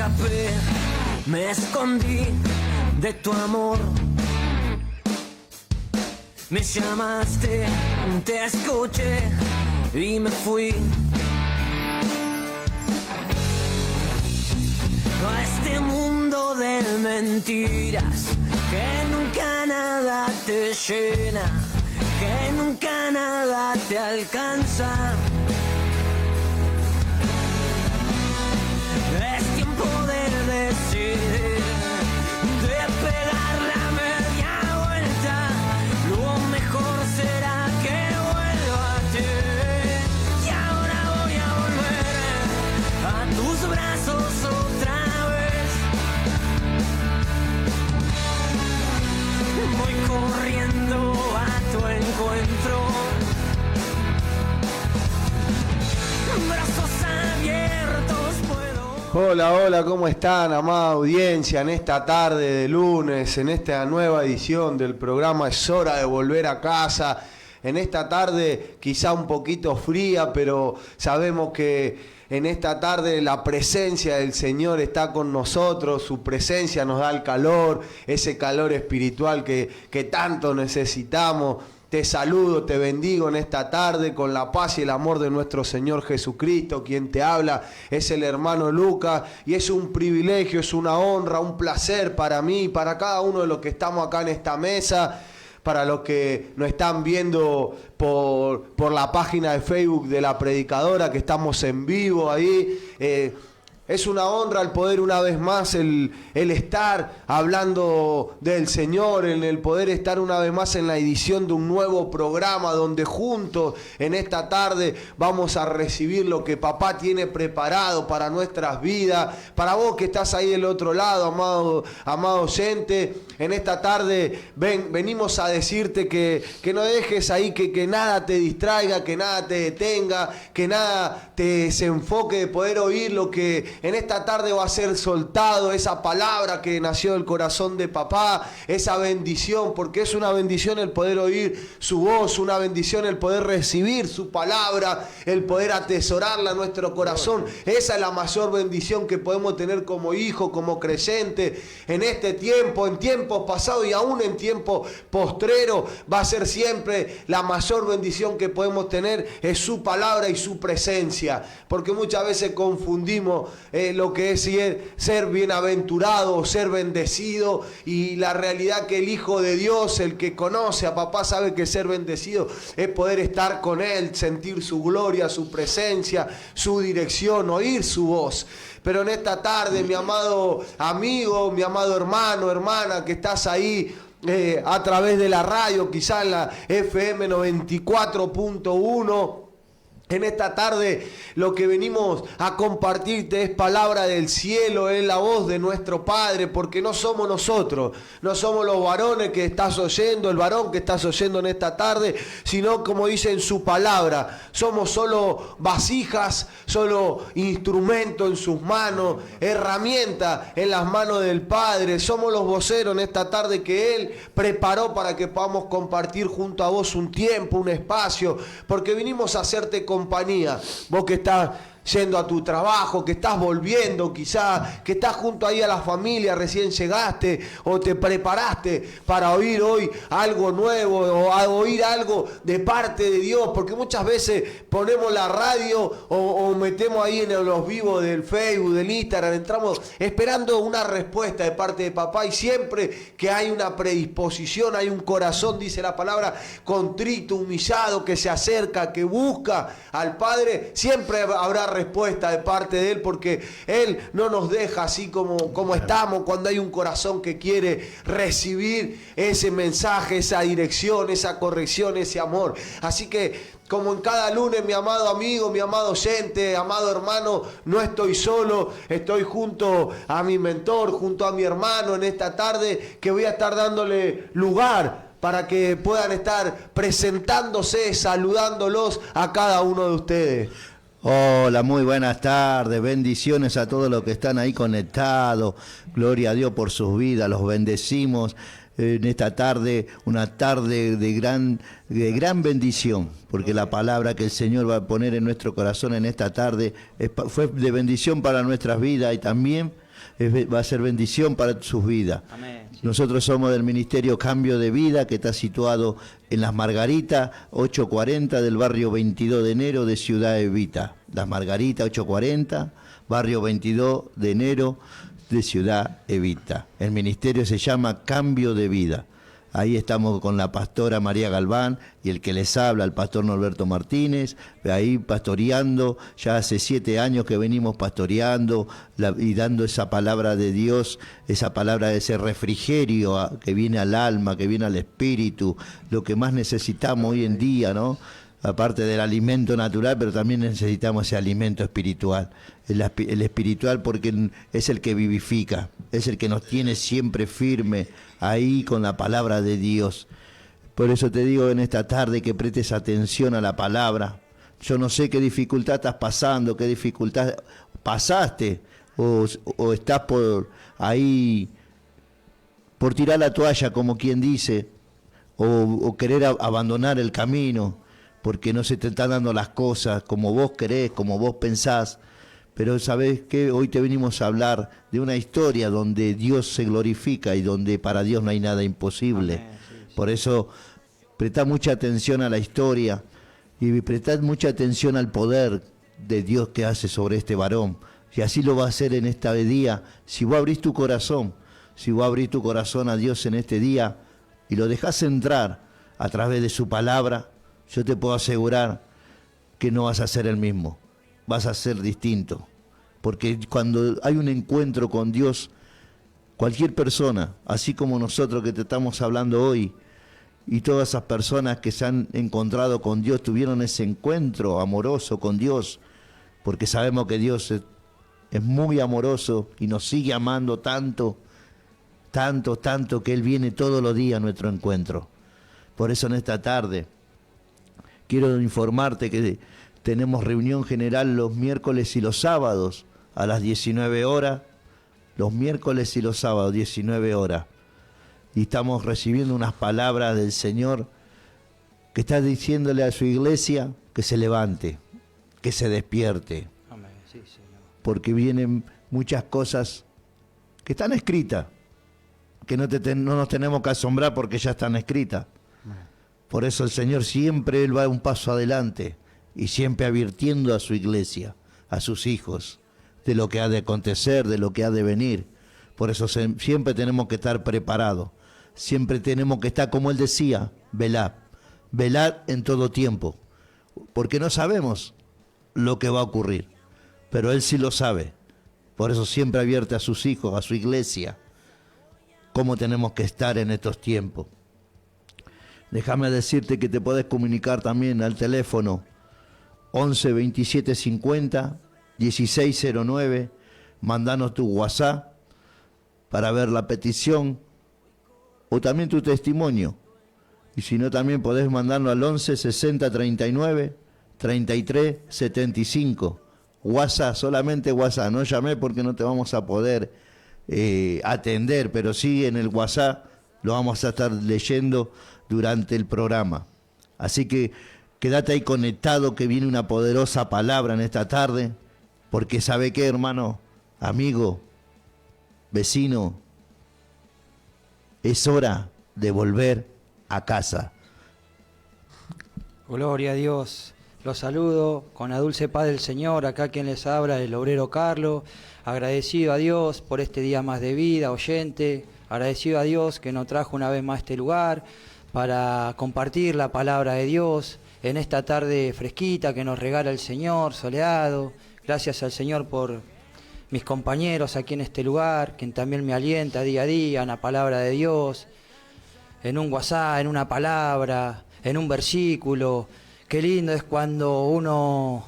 escapé, me escondí de tu amor. Me llamaste, te escuché y me fui. A este mundo de mentiras, que nunca nada te llena, que nunca nada te alcanza. Es tiempo de decidir, de pegar la media vuelta. Lo mejor será que vuelva a ti. Y ahora voy a volver a tus brazos otra vez. Voy corriendo a tu encuentro. Brazos abiertos puedo. Hola, hola, ¿cómo están, amada audiencia? En esta tarde de lunes, en esta nueva edición del programa Es Hora de Volver a Casa. En esta tarde quizá un poquito fría, pero sabemos que en esta tarde la presencia del Señor está con nosotros, su presencia nos da el calor, ese calor espiritual que tanto necesitamos. Te saludo, te bendigo en esta tarde con la paz y el amor de nuestro Señor Jesucristo. Quien te habla es el hermano Lucas y es un privilegio, es una honra, un placer para mí y para cada uno de los que estamos acá en esta mesa, para los que nos están viendo por la página de Facebook de La Predicadora, que estamos en vivo ahí. Es una honra el poder una vez más el estar hablando del Señor, el poder estar una vez más en la edición de un nuevo programa donde juntos en esta tarde vamos a recibir lo que Papá tiene preparado para nuestras vidas. Para vos que estás ahí del otro lado, amado oyente, en esta tarde venimos a decirte que no dejes ahí que nada te distraiga, que nada te detenga, que nada te desenfoque de poder oír lo que en esta tarde va a ser soltado, esa palabra que nació del corazón de Papá, esa bendición, porque es una bendición el poder oír su voz, una bendición el poder recibir su palabra, el poder atesorarla en nuestro corazón. Esa es la mayor bendición que podemos tener como hijo, como creyente, en este tiempo, en tiempos pasados y aún en tiempos postreros. Va a ser siempre la mayor bendición que podemos tener, es su palabra y su presencia, porque muchas veces confundimos lo que es ser bienaventurado o ser bendecido, y la realidad que el Hijo de Dios, el que conoce a Papá, sabe que ser bendecido es poder estar con Él, sentir su gloria, su presencia, su dirección, oír su voz. Pero en esta tarde, mi amado amigo, mi amado hermano, hermana, que estás ahí a través de la radio, quizá en la FM 94.1, en esta tarde lo que venimos a compartirte es palabra del cielo, es la voz de nuestro Padre, porque no somos nosotros, no somos los varones que estás oyendo, el varón que estás oyendo en esta tarde, sino como dice en su palabra, somos solo vasijas, solo instrumento en sus manos, herramienta en las manos del Padre. Somos los voceros en esta tarde que Él preparó para que podamos compartir junto a vos un tiempo, un espacio, porque vinimos a hacerte compañía. Vos que estás yendo a tu trabajo, que estás volviendo quizá, que estás junto ahí a la familia, recién llegaste o te preparaste para oír hoy algo nuevo o a oír algo de parte de Dios, porque muchas veces ponemos la radio o metemos ahí en los vivos del Facebook, del Instagram, entramos esperando una respuesta de parte de Papá, y siempre que hay una predisposición, hay un corazón, dice la palabra, contrito, humillado, que se acerca, que busca al Padre, siempre habrá respuesta de parte de Él, porque Él no nos deja así como estamos, cuando hay un corazón que quiere recibir ese mensaje, esa dirección, esa corrección, ese amor. Así que como en cada lunes, mi amado amigo, mi amado oyente, amado hermano, no estoy solo, estoy junto a mi mentor, junto a mi hermano en esta tarde, que voy a estar dándole lugar para que puedan estar presentándose, saludándolos a cada uno de ustedes. Hola, muy buenas tardes, bendiciones a todos los que están ahí conectados, gloria a Dios por sus vidas, los bendecimos en esta tarde, una tarde de gran bendición, porque la palabra que el Señor va a poner en nuestro corazón en esta tarde fue de bendición para nuestras vidas y también va a ser bendición para sus vidas. Amén. Sí. Nosotros somos del Ministerio Cambio de Vida, que está situado en Las Margaritas, 840 del barrio 22 de enero de Ciudad Evita. Las Margaritas, 840, barrio 22 de enero de Ciudad Evita. El ministerio se llama Cambio de Vida. Ahí estamos con la pastora María Galván y el que les habla, el pastor Norberto Martínez, ahí pastoreando. Ya hace 7 años que venimos pastoreando y dando esa palabra de Dios, esa palabra de ese refrigerio que viene al alma, que viene al espíritu, lo que más necesitamos hoy en día, ¿no? Aparte del alimento natural, pero también necesitamos ese alimento espiritual. El espiritual porque es el que vivifica, es el que nos tiene siempre firme ahí con la palabra de Dios. Por eso te digo en esta tarde que prestes atención a la palabra. Yo no sé qué dificultad estás pasando, qué dificultad pasaste o estás por ahí por tirar la toalla, como quien dice, o querer abandonar el camino, porque no se te están dando las cosas como vos querés, como vos pensás. Pero ¿sabés qué? Hoy te venimos a hablar de una historia donde Dios se glorifica y donde para Dios no hay nada imposible. Amén, sí. Por eso prestá mucha atención a la historia y prestad mucha atención al poder de Dios que hace sobre este varón. Y así lo va a hacer en este día. Si vos abrís tu corazón, si vos abrís tu corazón a Dios en este día y lo dejás entrar a través de su palabra, yo te puedo asegurar que no vas a ser el mismo, vas a ser distinto. Porque cuando hay un encuentro con Dios, cualquier persona, así como nosotros que te estamos hablando hoy, y todas esas personas que se han encontrado con Dios, tuvieron ese encuentro amoroso con Dios, porque sabemos que Dios es muy amoroso y nos sigue amando tanto, tanto, tanto, que Él viene todos los días a nuestro encuentro. Por eso en esta tarde quiero informarte que tenemos reunión general los miércoles y los sábados a las 19 horas, los miércoles y los sábados 19 horas. Y estamos recibiendo unas palabras del Señor que está diciéndole a su iglesia que se levante, que se despierte. Amén. Sí, Señor. Porque vienen muchas cosas que están escritas, que no nos tenemos que asombrar porque ya están escritas. Por eso el Señor siempre Él va un paso adelante y siempre advirtiendo a su iglesia, a sus hijos, de lo que ha de acontecer, de lo que ha de venir. Por eso siempre tenemos que estar preparados, siempre tenemos que estar, como Él decía, velad en todo tiempo, porque no sabemos lo que va a ocurrir, pero Él sí lo sabe. Por eso siempre advierte a sus hijos, a su iglesia, cómo tenemos que estar en estos tiempos. Déjame decirte que te podés comunicar también al teléfono 11 27 50 1609, mandanos tu WhatsApp para ver la petición o también tu testimonio. Y si no, también podés mandarlo al 11 60 39 33 75. WhatsApp, solamente WhatsApp. No llamé porque no te vamos a poder atender, pero sí en el WhatsApp lo vamos a estar leyendo durante el programa. Así que quédate ahí conectado, que viene una poderosa palabra en esta tarde, porque ¿sabe qué, hermano, amigo, vecino? Es hora de volver a casa. Gloria a Dios. Los saludo con la dulce paz del Señor. Acá quien les habla, el obrero Carlos. Agradecido a Dios por este día más de vida, oyente. Agradecido a Dios que nos trajo una vez más a este lugar para compartir la palabra de Dios en esta tarde fresquita que nos regala el Señor, soleado. Gracias al Señor por mis compañeros aquí en este lugar, quien también me alienta día a día en la palabra de Dios, en un WhatsApp, en una palabra, en un versículo. Qué lindo es cuando uno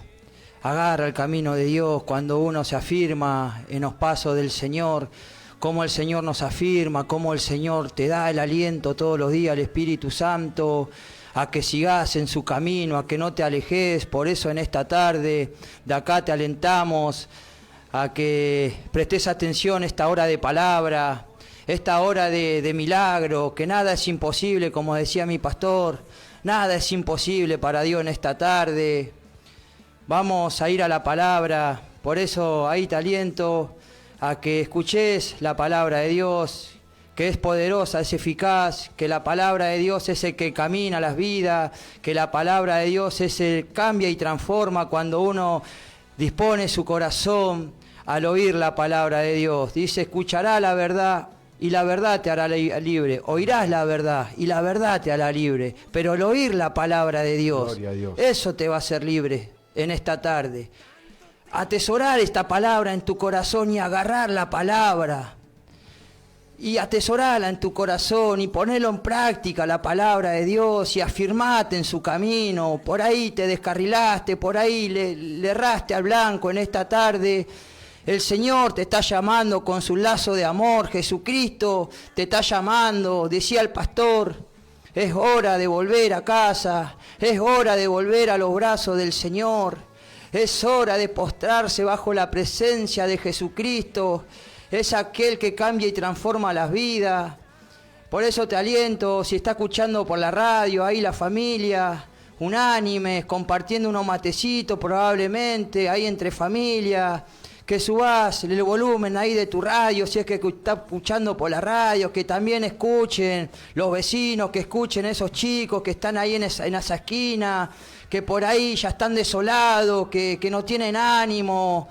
agarra el camino de Dios, cuando uno se afirma en los pasos del Señor, cómo el Señor nos afirma, cómo el Señor te da el aliento todos los días, el Espíritu Santo, a que sigas en su camino, a que no te alejes. Por eso en esta tarde de acá te alentamos a que prestes atención a esta hora de palabra, esta hora de milagro, que nada es imposible, como decía mi pastor, nada es imposible para Dios en esta tarde. Vamos a ir a la palabra, por eso ahí te aliento a que escuches la palabra de Dios, que es poderosa, es eficaz, que la palabra de Dios es el que camina las vidas, que la palabra de Dios es el que cambia y transforma cuando uno dispone su corazón al oír la palabra de Dios. Dice, escuchará la verdad y la verdad te hará libre. Oirás la verdad y la verdad te hará libre. Pero al oír la palabra de Dios, eso te va a hacer libre en esta tarde. Atesorar esta palabra en tu corazón y agarrar la palabra. Y atesorarla en tu corazón y ponerlo en práctica, la palabra de Dios, y afirmate en su camino. Por ahí te descarrilaste, por ahí le erraste al blanco en esta tarde. El Señor te está llamando con su lazo de amor. Jesucristo te está llamando. Decía el pastor, es hora de volver a casa. Es hora de volver a los brazos del Señor. Es hora de postrarse bajo la presencia de Jesucristo. Es aquel que cambia y transforma las vidas. Por eso te aliento, si está escuchando por la radio, ahí la familia, unánimes, compartiendo unos matecitos probablemente, ahí entre familias, que subas el volumen ahí de tu radio, si es que está escuchando por la radio, que también escuchen los vecinos, que escuchen esos chicos que están ahí en esa esquina, que por ahí ya están desolados, que no tienen ánimo,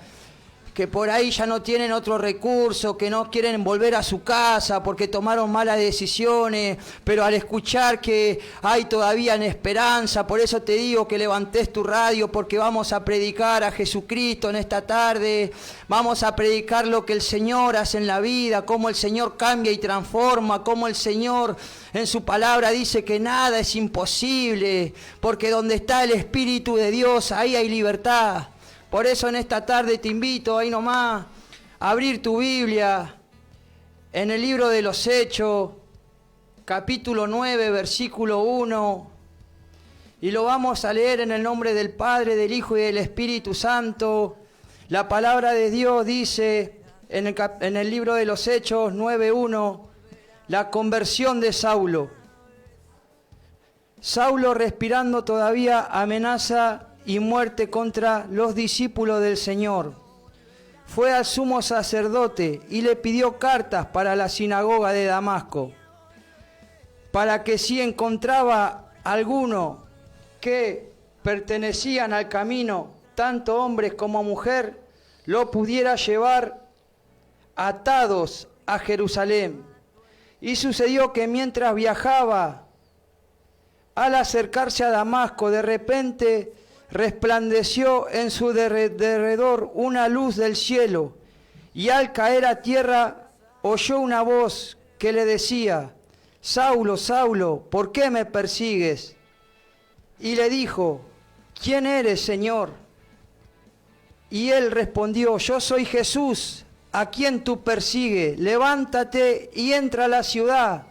que por ahí ya no tienen otro recurso, que no quieren volver a su casa porque tomaron malas decisiones, pero al escuchar que hay todavía en esperanza, por eso te digo que levantes tu radio, porque vamos a predicar a Jesucristo en esta tarde, vamos a predicar lo que el Señor hace en la vida, cómo el Señor cambia y transforma, cómo el Señor en su palabra dice que nada es imposible, porque donde está el Espíritu de Dios, ahí hay libertad. Por eso en esta tarde te invito ahí nomás a abrir tu Biblia en el libro de los Hechos, capítulo 9, versículo 1, y lo vamos a leer en el nombre del Padre, del Hijo y del Espíritu Santo. La palabra de Dios dice en el libro de los Hechos 9:1, la conversión de Saulo. Saulo, respirando todavía amenaza y muerte contra los discípulos del Señor, fue al sumo sacerdote y le pidió cartas para la sinagoga de Damasco, para que si encontraba alguno que pertenecían al camino, tanto hombres como mujer, lo pudiera llevar atados a Jerusalén. Y sucedió que mientras viajaba, al acercarse a Damasco, de repente resplandeció en su derredor una luz del cielo, y al caer a tierra oyó una voz que le decía: Saulo, Saulo, ¿por qué me persigues? Y le dijo: ¿quién eres, Señor? Y él respondió: yo soy Jesús, a quien tú persigues. Levántate y entra a la ciudad,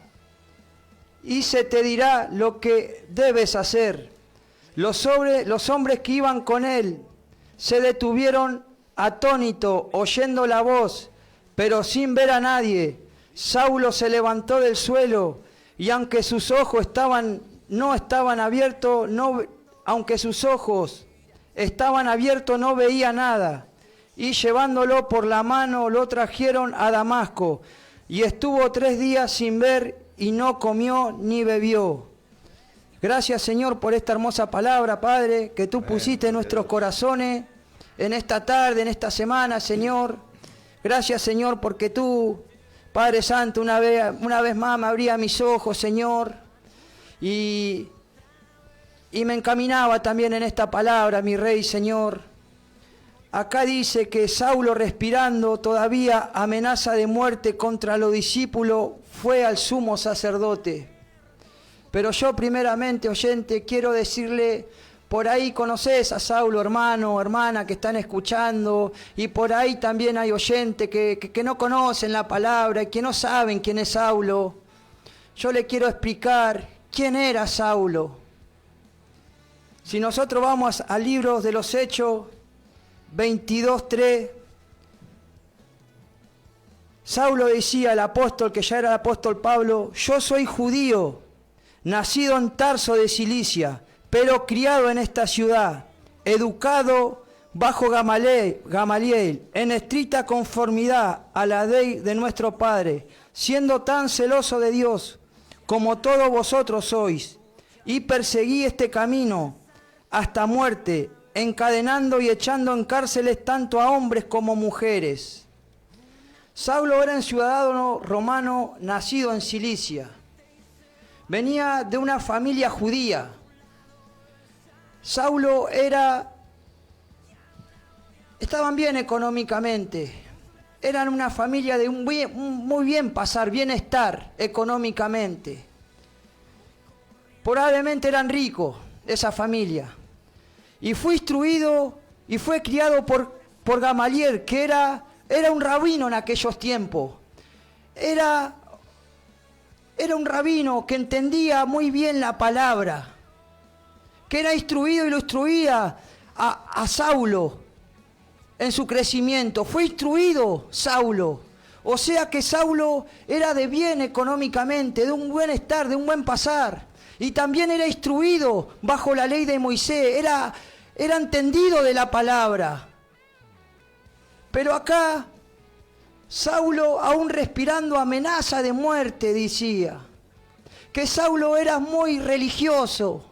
y se te dirá lo que debes hacer. Los hombres que iban con él se detuvieron atónitos, oyendo la voz, pero sin ver a nadie. Saulo se levantó del suelo, y aunque sus ojos no estaban abiertos, no veía nada. Y llevándolo por la mano, lo trajeron a Damasco, y estuvo 3 días sin ver, y no comió ni bebió. Gracias, Señor, por esta hermosa palabra, Padre, que tú pusiste en nuestros corazones en esta tarde, en esta semana, Señor. Gracias, Señor, porque tú, Padre Santo, una vez más me abría mis ojos, Señor, y me encaminaba también en esta palabra, mi Rey, Señor. Acá dice que Saulo, respirando todavía amenaza de muerte contra los discípulos, fue al sumo sacerdote. Pero yo primeramente, oyente, quiero decirle, por ahí conoces a Saulo, hermano, hermana, que están escuchando, y por ahí también hay oyentes que no conocen la palabra y que no saben quién es Saulo. Yo le quiero explicar quién era Saulo. Si nosotros vamos al libro de los Hechos 22:3, Saulo decía al apóstol, que ya era el apóstol Pablo: yo soy judío, nacido en Tarso de Cilicia, pero criado en esta ciudad, educado bajo Gamaliel, en estricta conformidad a la ley de nuestro Padre, siendo tan celoso de Dios como todos vosotros sois, y perseguí este camino hasta muerte, encadenando y echando en cárceles tanto a hombres como mujeres. Saulo era un ciudadano romano nacido en Cilicia. Venía de una familia judía. Saulo estaban bien económicamente. Eran una familia de muy bien pasar, bienestar económicamente. Probablemente eran ricos, esa familia. Y fue instruido y fue criado por Gamaliel, que era un rabino en aquellos tiempos. Era un rabino que entendía muy bien la palabra, que era instruido y lo instruía a Saulo en su crecimiento. Fue instruido Saulo. O sea que Saulo era de bien económicamente, de un buen estar, de un buen pasar. Y también era instruido bajo la ley de Moisés. Era entendido de la palabra. Pero acá, Saulo, aún respirando amenaza de muerte, decía que Saulo era muy religioso,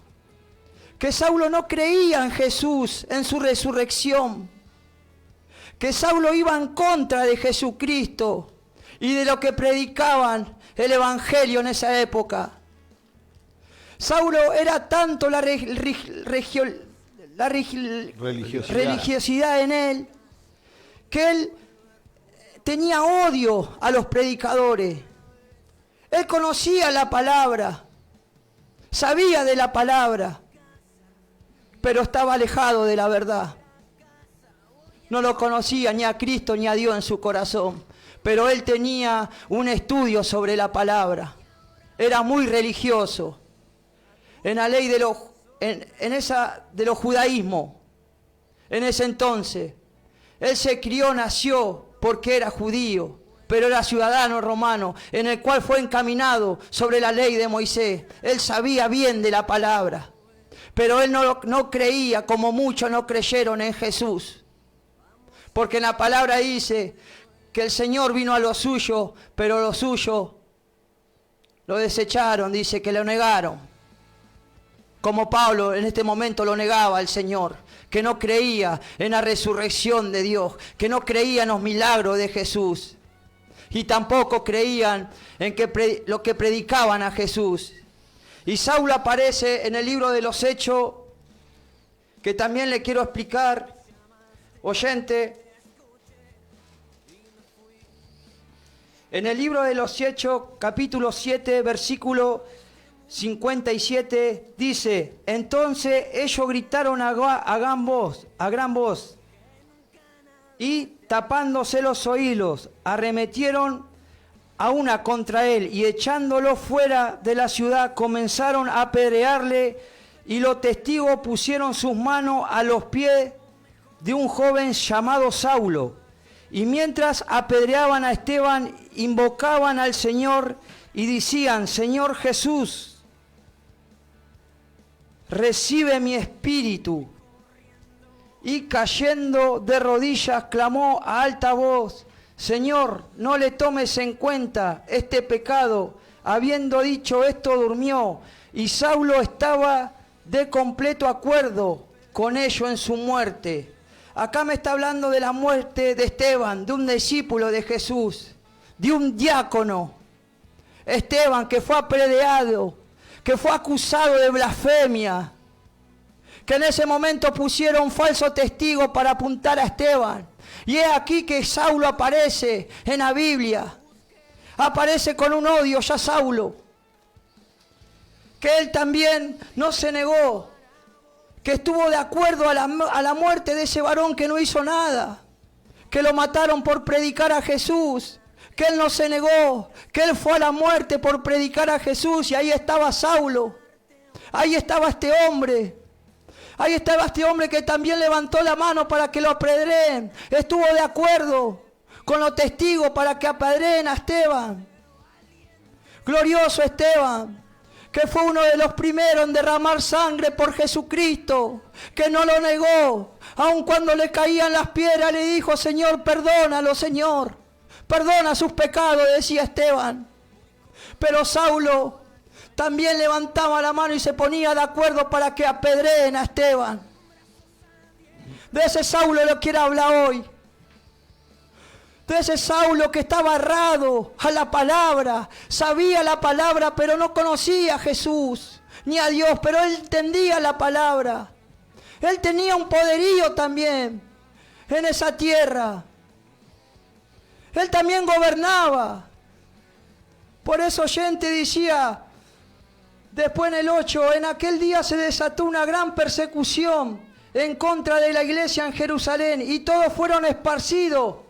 que Saulo no creía en Jesús, en su resurrección, que Saulo iba en contra de Jesucristo y de lo que predicaban el Evangelio en esa época. Saulo era tanto la religiosidad en él, que él tenía odio a los predicadores. Él conocía la palabra, sabía de la palabra, pero estaba alejado de la verdad. No lo conocía ni a Cristo ni a Dios en su corazón, pero él tenía un estudio sobre la palabra. Era muy religioso. En la ley de los judaísmos, en ese entonces, él se crió, nació porque era judío, pero era ciudadano romano, en el cual fue encaminado sobre la ley de Moisés. Él sabía bien de la palabra, pero él no creía, como muchos no creyeron en Jesús. Porque en la palabra dice que el Señor vino a los suyos, pero los suyos lo desecharon, dice que lo negaron. Como Pablo en este momento lo negaba al Señor, que no creía en la resurrección de Dios, que no creía en los milagros de Jesús. Y tampoco creían en lo que predicaban a Jesús. Y Saulo aparece en el libro de los Hechos, que también le quiero explicar, oyente. En el libro de los Hechos, capítulo 7, versículo 57, dice: entonces ellos gritaron a gran voz, y tapándose los oídos, arremetieron a una contra él, y echándolo fuera de la ciudad, comenzaron a apedrearle, y los testigos pusieron sus manos a los pies de un joven llamado Saulo. Y mientras apedreaban a Esteban, invocaban al Señor y decían: Señor Jesús, recibe mi espíritu. Y cayendo de rodillas clamó a alta voz: Señor, no le tomes en cuenta este pecado. Habiendo dicho esto, durmió. Y Saulo estaba de completo acuerdo con ello en su muerte. Acá me está hablando de la muerte de Esteban, de un discípulo de Jesús, de un diácono. Esteban, que fue apedreado, que fue acusado de blasfemia, que en ese momento pusieron falso testigo para apuntar a Esteban. Y es aquí que Saulo aparece en la Biblia. Aparece con un odio ya Saulo, que él también no se negó, que estuvo de acuerdo a la muerte de ese varón que no hizo nada, que lo mataron por predicar a Jesús, que él no se negó, que él fue a la muerte por predicar a Jesús. Y ahí estaba Saulo, ahí estaba este hombre, que también levantó la mano para que lo apedreen, estuvo de acuerdo con los testigos para que apedreen a Esteban. Glorioso Esteban, que fue uno de los primeros en derramar sangre por Jesucristo, que no lo negó, aun cuando le caían las piedras, le dijo: Señor, perdónalo, Señor, perdona sus pecados, decía Esteban. Pero Saulo también levantaba la mano y se ponía de acuerdo para que apedreen a Esteban. De ese Saulo lo quiero hablar hoy. De ese Saulo que estaba agarrado a la palabra, sabía la palabra, pero no conocía a Jesús ni a Dios, pero él entendía la palabra. Él tenía un poderío también en esa tierra. Él también gobernaba. Por eso oyente decía, después en el 8, en aquel día se desató una gran persecución en contra de la iglesia en Jerusalén, y todos fueron esparcidos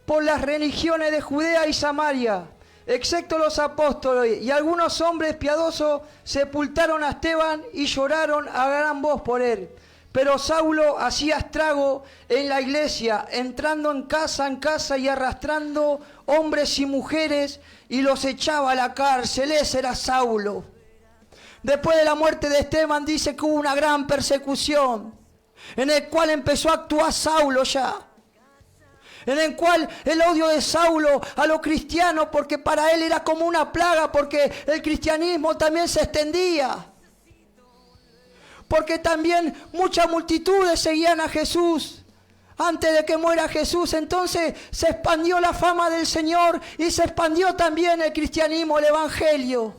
por las religiones de Judea y Samaria, excepto los apóstoles, y algunos hombres piadosos sepultaron a Esteban y lloraron a gran voz por él. Pero Saulo hacía estrago en la iglesia, entrando en casa y arrastrando hombres y mujeres, y los echaba a la cárcel. Ese era Saulo. Después de la muerte de Esteban dice que hubo una gran persecución, en el cual empezó a actuar Saulo ya. En el cual el odio de Saulo a los cristianos, porque para él era como una plaga, porque el cristianismo también se extendía. Porque también muchas multitudes seguían a Jesús antes de que muera Jesús. Entonces se expandió la fama del Señor y se expandió también el cristianismo, el evangelio.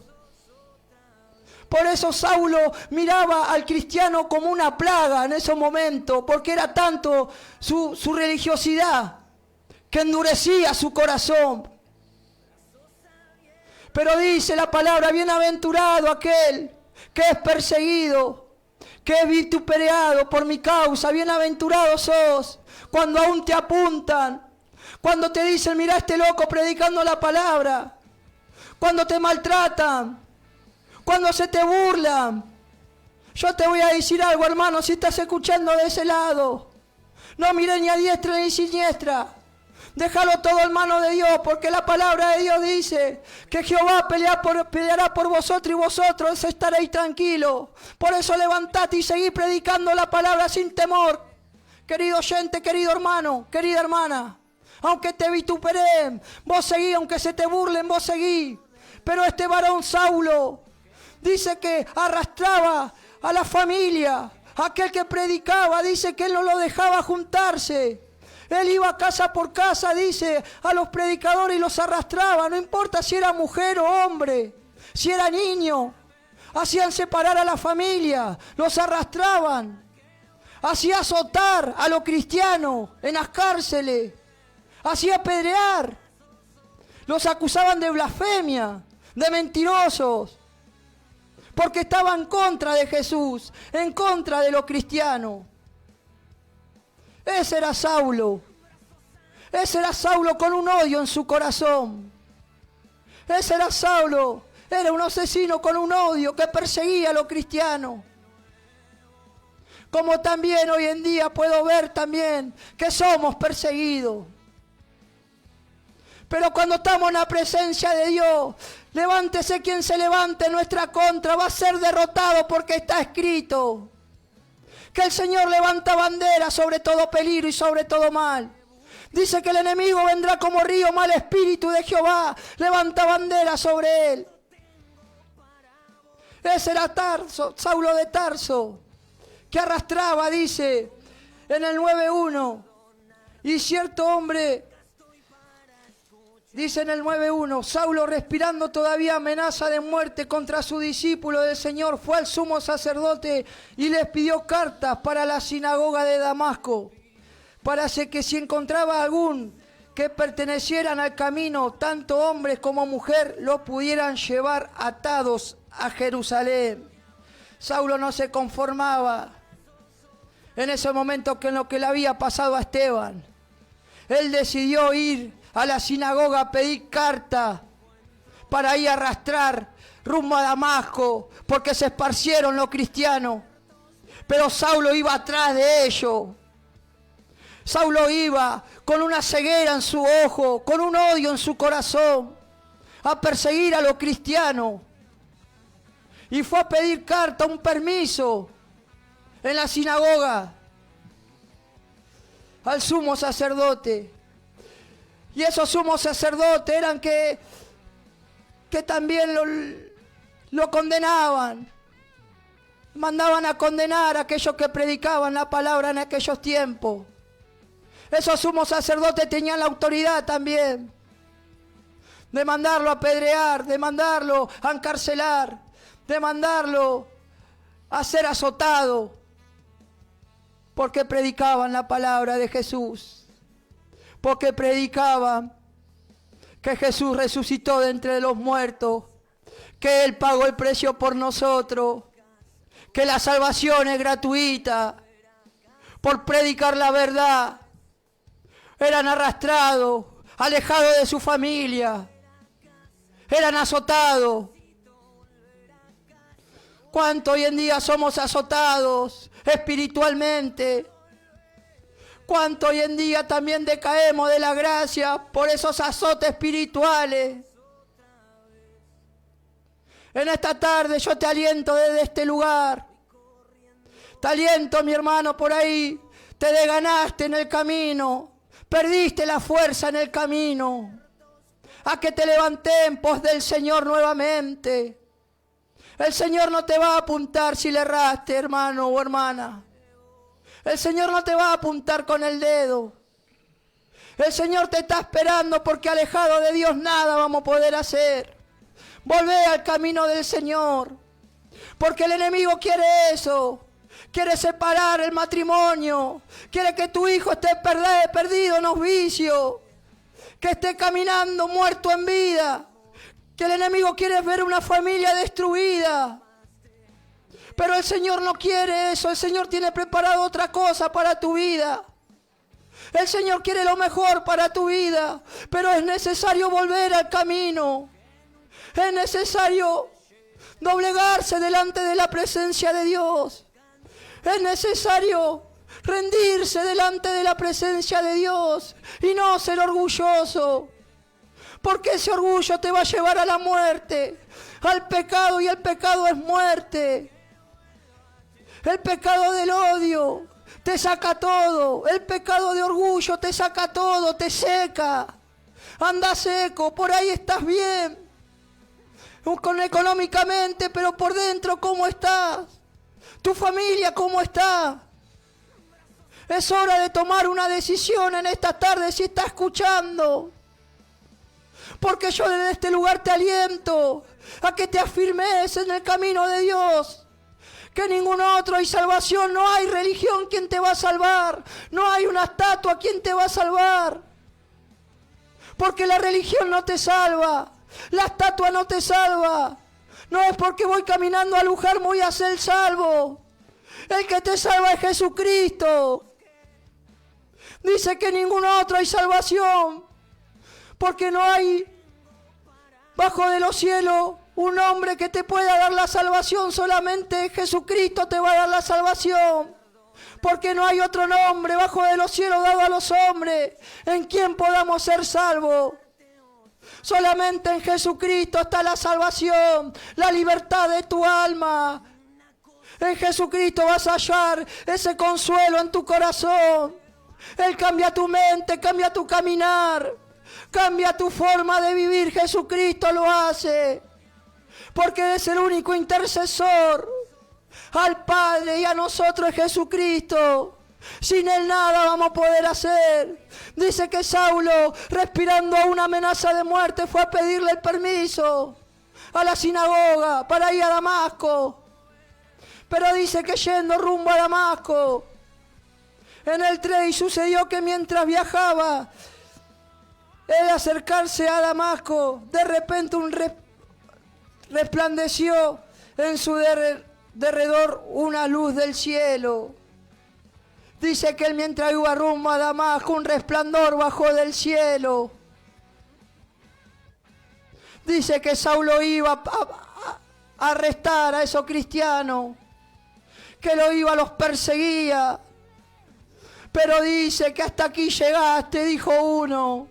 Por eso Saulo miraba al cristiano como una plaga en esos momentos, porque era tanto su religiosidad que endurecía su corazón. Pero dice la palabra: bienaventurado aquel que es perseguido, que es vituperado por mi causa. Bienaventurado sos cuando aún te apuntan, cuando te dicen: mira este loco predicando la palabra, cuando te maltratan, cuando se te burlan. Yo te voy a decir algo, hermano, si estás escuchando de ese lado, no mires ni a diestra ni a siniestra. Déjalo todo en manos de Dios, porque la palabra de Dios dice que Jehová peleará por vosotros y vosotros estaréis tranquilos. Por eso levantate y seguí predicando la palabra sin temor. Querido oyente, querido hermano, querida hermana, aunque te vituperen, vos seguí, aunque se te burlen, vos seguí. Pero este varón Saulo dice que arrastraba a la familia, aquel que predicaba, dice que él no lo dejaba juntarse. Él iba casa por casa, dice, a los predicadores y los arrastraba. No importa si era mujer o hombre, si era niño. Hacían separar a la familia, los arrastraban. Hacía azotar a los cristianos en las cárceles. Hacía apedrear. Los acusaban de blasfemia, de mentirosos. Porque estaban en contra de Jesús, en contra de los cristianos. Ese era Saulo. Ese era Saulo con un odio en su corazón. Ese era Saulo. Era un asesino con un odio que perseguía a los cristianos. Como también hoy en día puedo ver también que somos perseguidos. Pero cuando estamos en la presencia de Dios, levántese quien se levante en nuestra contra, va a ser derrotado, porque está escrito que el Señor levanta bandera sobre todo peligro y sobre todo mal. Dice que el enemigo vendrá como río, mal espíritu de Jehová levanta bandera sobre él. Ese era Tarso, Saulo de Tarso, que arrastraba, dice en el 9:1, y cierto hombre, dice en el 9:1, Saulo, respirando todavía amenaza de muerte contra su discípulo del Señor, fue al sumo sacerdote y les pidió cartas para la sinagoga de Damasco, para que si encontraba algún que pertenecieran al camino, tanto hombres como mujer, los pudieran llevar atados a Jerusalén. Saulo no se conformaba en ese momento con lo que le había pasado a Esteban. Él decidió ir a la sinagoga a pedir carta para ir a arrastrar rumbo a Damasco, porque se esparcieron los cristianos. Pero Saulo iba atrás de ellos. Saulo iba con una ceguera en su ojo, con un odio en su corazón, a perseguir a los cristianos. y fue a pedir carta, un permiso en la sinagoga al sumo sacerdote. Y esos sumos sacerdotes eran que también lo condenaban. Mandaban a condenar a aquellos que predicaban la palabra en aquellos tiempos. Esos sumos sacerdotes tenían la autoridad también de mandarlo a apedrear, de mandarlo a encarcelar, de mandarlo a ser azotado, porque predicaban la palabra de Jesús, porque predicaban que Jesús resucitó de entre los muertos, que Él pagó el precio por nosotros, que la salvación es gratuita. Por predicar la verdad eran arrastrados, alejados de su familia, eran azotados. ¿Cuánto hoy en día somos azotados espiritualmente? ¿Cuánto hoy en día también decaemos de la gracia por esos azotes espirituales? En esta tarde yo te aliento desde este lugar. Te aliento, mi hermano, por ahí. Te desganaste en el camino. Perdiste la fuerza en el camino. A que te levantes en pos del Señor nuevamente. El Señor no te va a apuntar si le erraste, hermano o hermana. El Señor no te va a apuntar con el dedo. El Señor te está esperando porque alejado de Dios nada vamos a poder hacer. Volvé al camino del Señor. Porque el enemigo quiere eso. Quiere separar el matrimonio. Quiere que tu hijo esté perdido en los vicios. Que esté caminando muerto en vida. Que el enemigo quiere ver una familia destruida. Pero el Señor no quiere eso. El Señor tiene preparado otra cosa para tu vida. El Señor quiere lo mejor para tu vida. Pero es necesario volver al camino. Es necesario doblegarse delante de la presencia de Dios. Es necesario rendirse delante de la presencia de Dios y no ser orgulloso. Porque ese orgullo te va a llevar a la muerte, al pecado, y el pecado es muerte. El pecado del odio te saca todo. El pecado de orgullo te saca todo, te seca. Anda seco, por ahí estás bien. Económicamente, pero por dentro, ¿cómo estás? ¿Tu familia cómo está? Es hora de tomar una decisión en esta tarde si está escuchando. Porque yo desde este lugar te aliento a que te afirmes en el camino de Dios. Que ningún otro hay salvación, no hay religión quien te va a salvar. No hay una estatua quien te va a salvar. Porque la religión no te salva. La estatua no te salva. No es porque voy caminando a Luján voy a ser salvo. El que te salva es Jesucristo. Dice que ningún otro hay salvación. Porque no hay bajo de los cielos un hombre que te pueda dar la salvación. Solamente Jesucristo te va a dar la salvación. Porque no hay otro nombre bajo de los cielos dado a los hombres en quien podamos ser salvos. Solamente en Jesucristo está la salvación, la libertad de tu alma. En Jesucristo vas a hallar ese consuelo en tu corazón. Él cambia tu mente, cambia tu caminar, cambia tu forma de vivir. Jesucristo lo hace. Porque es el único intercesor al Padre y a nosotros es Jesucristo. Sin Él nada vamos a poder hacer. Dice que Saulo, respirando una amenaza de muerte, fue a pedirle el permiso a la sinagoga para ir a Damasco. Pero dice que yendo rumbo a Damasco, en el tren sucedió que mientras viajaba, al acercarse a Damasco, de repente resplandeció en su derredor una luz del cielo. Dice que él mientras iba rumbo a Damasco, un resplandor bajó del cielo. Dice que Saulo iba a arrestar a esos cristianos, que los perseguía. Pero dice que hasta aquí llegaste, dijo uno.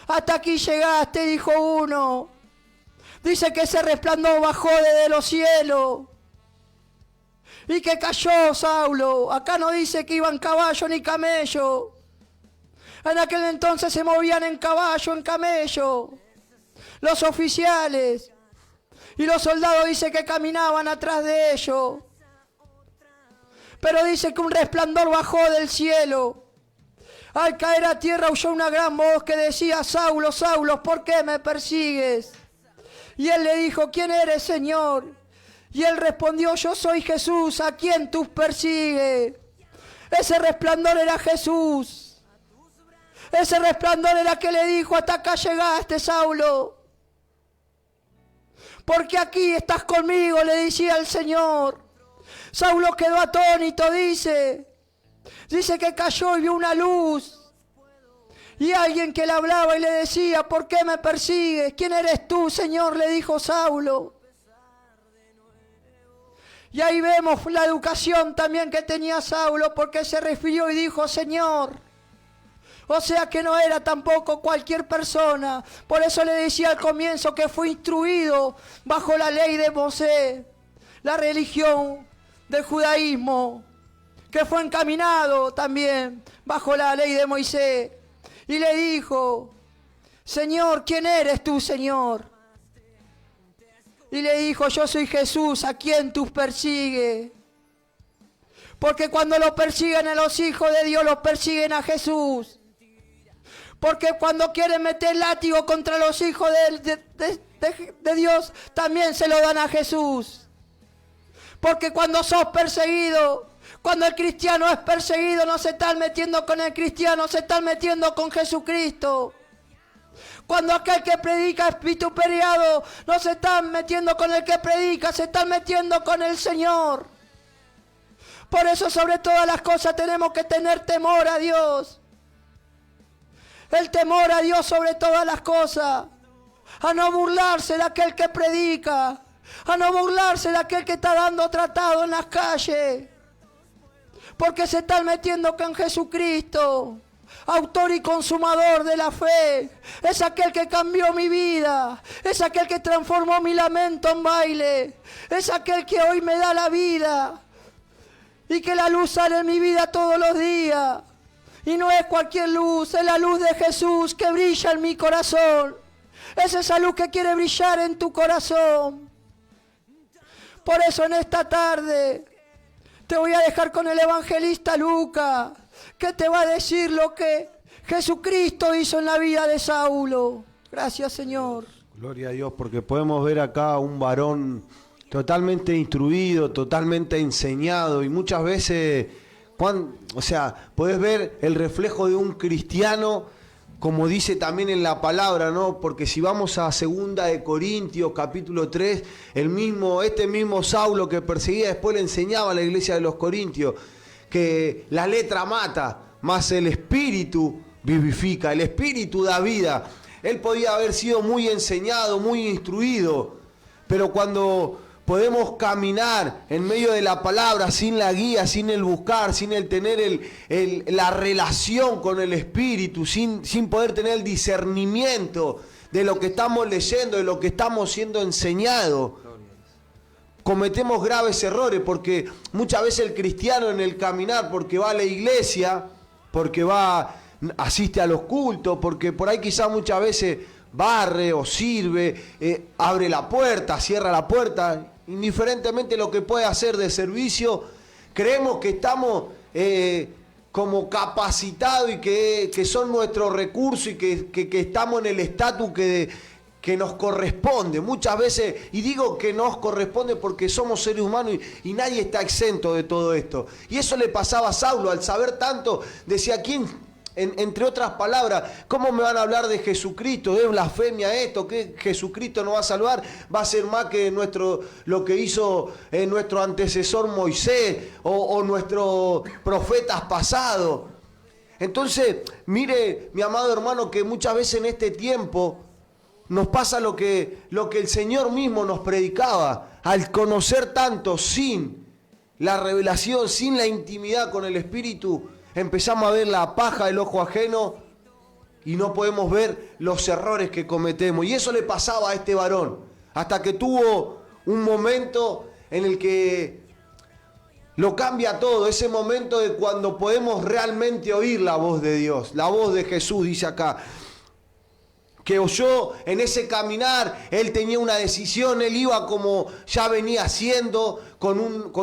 Hasta aquí llegaste, dijo uno. Dice que ese resplandor bajó desde los cielos y que cayó Saulo. Acá no dice que iban caballo ni camello. En aquel entonces se movían en caballo, en camello. Los oficiales y los soldados dice que caminaban atrás de ellos. Pero dice que un resplandor bajó del cielo. Al caer a tierra oyó una gran voz que decía: Saulo, Saulo, ¿por qué me persigues? Y él le dijo: ¿quién eres, Señor? Y él respondió: yo soy Jesús, a quien tú persigues. Ese resplandor era Jesús. Ese resplandor era que le dijo: hasta acá llegaste, Saulo. Porque aquí estás conmigo, le decía el Señor. Saulo quedó atónito, dice que cayó y vio una luz. Y alguien que le hablaba y le decía: ¿por qué me persigues? ¿Quién eres tú, Señor?, le dijo Saulo. Y ahí vemos la educación también que tenía Saulo, porque se refirió y dijo: Señor. O sea que no era tampoco cualquier persona. Por eso le decía al comienzo que fue instruido bajo la ley de Moisés, la religión del judaísmo, que fue encaminado también bajo la ley de Moisés. Y le dijo: Señor, ¿quién eres tú, Señor? Y le dijo: yo soy Jesús, a quien tú persigues. Porque cuando lo persiguen a los hijos de Dios, los persiguen a Jesús. Porque cuando quieren meter látigo contra los hijos de Dios, también se lo dan a Jesús. Porque cuando sos perseguido, cuando el cristiano es perseguido, no se están metiendo con el cristiano, se están metiendo con Jesucristo. Cuando aquel que predica es vituperiado, no se están metiendo con el que predica, se están metiendo con el Señor. Por eso, sobre todas las cosas, tenemos que tener temor a Dios. El temor a Dios sobre todas las cosas. A no burlarse de aquel que predica. A no burlarse de aquel que está dando tratado en las calles. Porque se están metiendo con Jesucristo, autor y consumador de la fe. Es aquel que cambió mi vida. Es aquel que transformó mi lamento en baile. Es aquel que hoy me da la vida. Y que la luz sale en mi vida todos los días. Y no es cualquier luz, es la luz de Jesús que brilla en mi corazón. Es esa luz que quiere brillar en tu corazón. Por eso en esta tarde te voy a dejar con el evangelista Lucas, que te va a decir lo que Jesucristo hizo en la vida de Saulo. Gracias, Señor. Gloria a Dios, porque podemos ver acá un varón totalmente instruido, totalmente enseñado, y muchas veces, podés ver el reflejo de un cristiano, como dice también en la palabra, ¿no? Porque si vamos a 2 de Corintios, capítulo 3, este mismo Saulo que perseguía, después le enseñaba a la iglesia de los Corintios que la letra mata, más el espíritu vivifica, el espíritu da vida. Él podía haber sido muy enseñado, muy instruido, pero cuando podemos caminar en medio de la palabra sin la guía, sin el buscar, sin el tener la relación con el Espíritu, sin poder tener el discernimiento de lo que estamos leyendo, de lo que estamos siendo enseñados, cometemos graves errores, porque muchas veces el cristiano en el caminar, porque va a la iglesia, porque asiste a los cultos, porque por ahí quizás muchas veces barre o sirve, abre la puerta, cierra la puerta, indiferentemente lo que pueda hacer de servicio, creemos que estamos como capacitados y que son nuestros recursos y que estamos en el estatus que nos corresponde. Muchas veces, y digo que nos corresponde porque somos seres humanos y nadie está exento de todo esto. Y eso le pasaba a Saulo, al saber tanto, decía: ¿quién? Entre otras palabras, ¿cómo me van a hablar de Jesucristo? ¿Es blasfemia esto? ¿Que Jesucristo nos va a salvar? ¿Va a ser más que lo que hizo nuestro antecesor Moisés o nuestros profetas pasados? Entonces, mire, mi amado hermano, que muchas veces en este tiempo nos pasa lo que el Señor mismo nos predicaba. Al conocer tanto sin la revelación, sin la intimidad con el Espíritu, empezamos a ver la paja del ojo ajeno y no podemos ver los errores que cometemos. Y eso le pasaba a este varón, hasta que tuvo un momento en el que lo cambia todo, ese momento de cuando podemos realmente oír la voz de Dios, la voz de Jesús, dice acá. Que oyó en ese caminar, él tenía una decisión, él iba como ya venía haciendo, con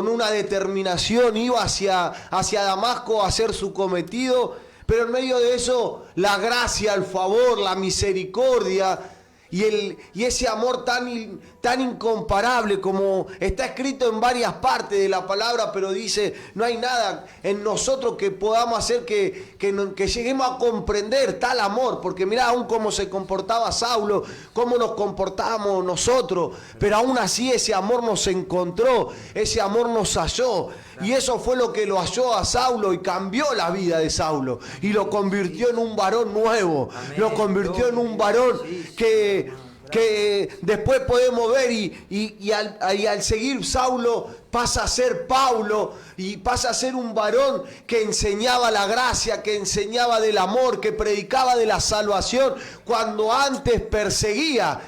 una determinación, iba hacia Damasco a hacer su cometido, pero en medio de eso, la gracia, el favor, la misericordia y ese amor tan incomparable, como está escrito en varias partes de la palabra, pero dice, no hay nada en nosotros que podamos hacer que lleguemos a comprender tal amor, porque mirá aún cómo se comportaba Saulo, cómo nos comportábamos nosotros, pero aún así ese amor nos encontró, ese amor nos halló, y eso fue lo que lo halló a Saulo y cambió la vida de Saulo, y lo convirtió en un varón nuevo, lo convirtió en un varón que después podemos ver y al seguir Saulo pasa a ser Pablo y pasa a ser un varón que enseñaba la gracia, que enseñaba del amor, que predicaba de la salvación, cuando antes perseguía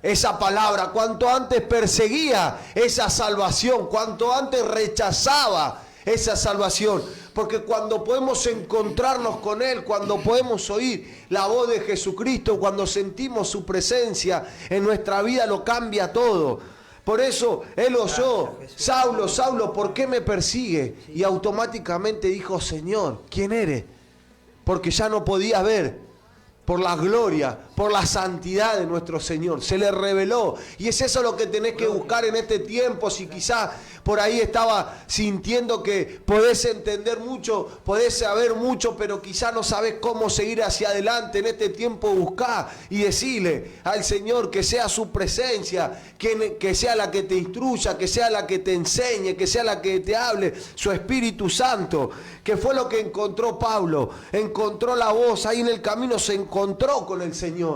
esa palabra, cuanto antes perseguía esa salvación, cuanto antes rechazaba esa salvación. Porque cuando podemos encontrarnos con Él, cuando podemos oír la voz de Jesucristo, cuando sentimos su presencia en nuestra vida, lo cambia todo. Por eso Él oyó, Saulo, Saulo, ¿por qué me persigue? Y automáticamente dijo, Señor, ¿quién eres? Porque ya no podía ver por la gloria, por la santidad de nuestro Señor. Se le reveló. Y es eso lo que tenés que buscar en este tiempo. Si quizás por ahí estaba sintiendo que podés entender mucho, podés saber mucho, pero quizás no sabés cómo seguir hacia adelante. En este tiempo buscá y decile al Señor que sea su presencia, que sea la que te instruya, que sea la que te enseñe, que sea la que te hable, su Espíritu Santo, que fue lo que encontró Pablo. Encontró la voz, ahí en el camino se encontró con el Señor.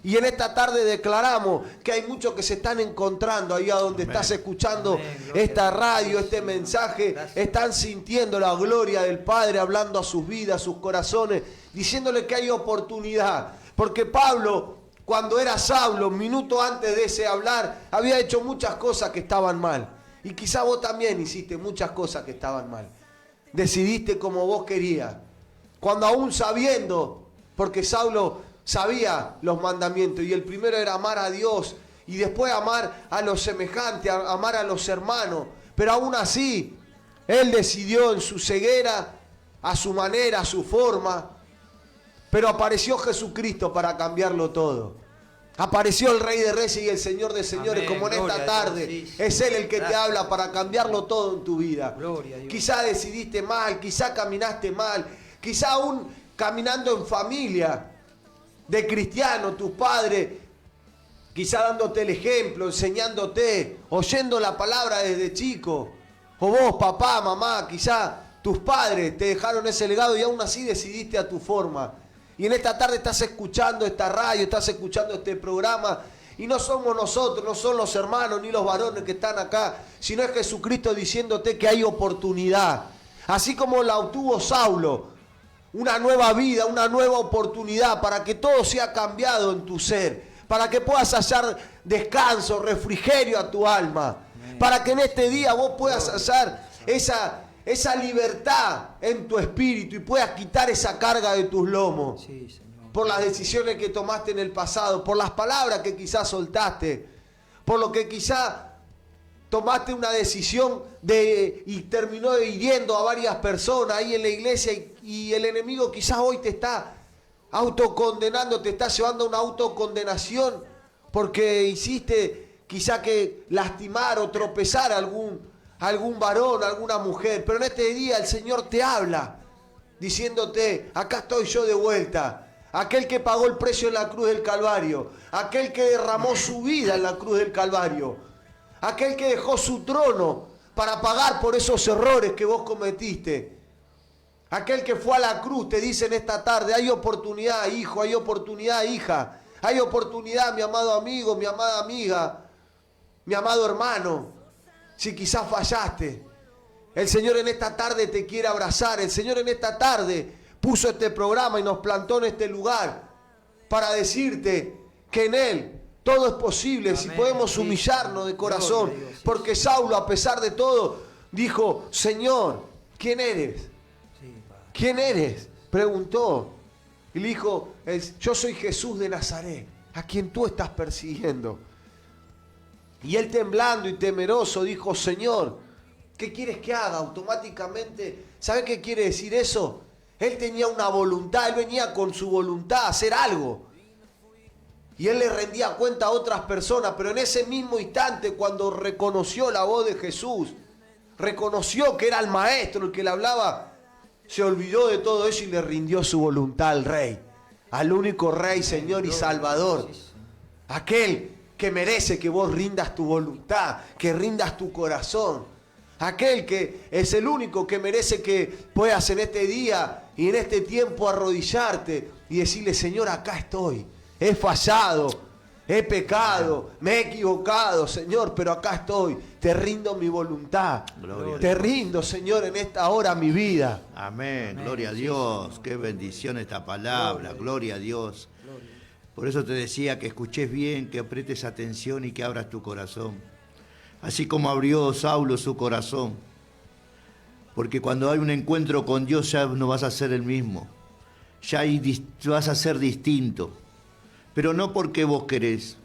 Y en esta tarde declaramos que hay muchos que se están encontrando ahí a donde estás escuchando esta radio, este mensaje. Están sintiendo la gloria del Padre hablando a sus vidas, a sus corazones, diciéndole que hay oportunidad. Porque Pablo, cuando era Saulo, minutos antes de ese hablar, había hecho muchas cosas que estaban mal. Y quizá vos también hiciste muchas cosas que estaban mal. Decidiste como vos querías. Cuando aún sabiendo, porque Saulo sabía los mandamientos, y el primero era amar a Dios, y después amar a los semejantes, amar a los hermanos, pero aún así, él decidió en su ceguera, a su manera, a su forma, pero apareció Jesucristo para cambiarlo todo. Apareció el Rey de Reyes y el Señor de Señores. Amén, como en esta tarde. Sí, sí. Es Él el que te habla para cambiarlo todo en tu vida. Quizá decidiste mal, quizá caminaste mal, quizá aún caminando en familia de cristiano, tus padres, quizá dándote el ejemplo, enseñándote, oyendo la palabra desde chico, o vos, papá, mamá, quizá tus padres te dejaron ese legado y aún así decidiste a tu forma. Y en esta tarde estás escuchando esta radio, estás escuchando este programa, y no somos nosotros, no son los hermanos ni los varones que están acá, sino es Jesucristo diciéndote que hay oportunidad. Así como la obtuvo Saulo, una nueva vida, una nueva oportunidad para que todo sea cambiado en tu ser, para que puedas hallar descanso, refrigerio a tu alma, para que en este día vos puedas hallar esa libertad en tu espíritu y puedas quitar esa carga de tus lomos, por las decisiones que tomaste en el pasado, por las palabras que quizás soltaste, por lo que quizás tomaste una decisión y terminó hiriendo a varias personas ahí en la iglesia y el enemigo quizás hoy te está autocondenando, te está llevando a una autocondenación porque hiciste quizá que lastimar o tropezar a algún varón, a alguna mujer. Pero en este día el Señor te habla diciéndote, acá estoy yo de vuelta. Aquel que pagó el precio en la cruz del Calvario, aquel que derramó su vida en la cruz del Calvario, aquel que dejó su trono para pagar por esos errores que vos cometiste. Aquel que fue a la cruz te dice en esta tarde, hay oportunidad, hijo, hay oportunidad, hija. Hay oportunidad, mi amado amigo, mi amada amiga, mi amado hermano. Si quizás fallaste, el Señor en esta tarde te quiere abrazar. El Señor en esta tarde puso este programa y nos plantó en este lugar para decirte que en Él Todo es posible si podemos humillarnos de corazón. Porque Saulo, a pesar de todo, dijo, Señor, ¿quién eres? ¿Quién eres? Preguntó. Y le dijo, yo soy Jesús de Nazaret, a quien tú estás persiguiendo. Y él, temblando y temeroso, dijo, Señor, ¿qué quieres que haga? Automáticamente, ¿sabe qué quiere decir eso? Él tenía una voluntad, él venía con su voluntad a hacer algo. Y él le rendía cuenta a otras personas, pero en ese mismo instante, cuando reconoció la voz de Jesús, reconoció que era el maestro el que le hablaba, se olvidó de todo eso y le rindió su voluntad al Rey, al único Rey, Señor y Salvador, aquel que merece que vos rindas tu voluntad, que rindas tu corazón, aquel que es el único que merece que puedas en este día y en este tiempo arrodillarte y decirle, Señor, acá estoy. He fallado, he pecado, me he equivocado, Señor, pero acá estoy. Te rindo mi voluntad. Te rindo, Señor, en esta hora mi vida. Amén. Gloria a Dios. Qué bendición esta palabra. Gloria a Dios. Por eso te decía que escuches bien, que prestes atención y que abras tu corazón. Así como abrió Saulo su corazón. Porque cuando hay un encuentro con Dios ya no vas a ser el mismo. Ya vas a ser distinto. Pero no porque vos querés,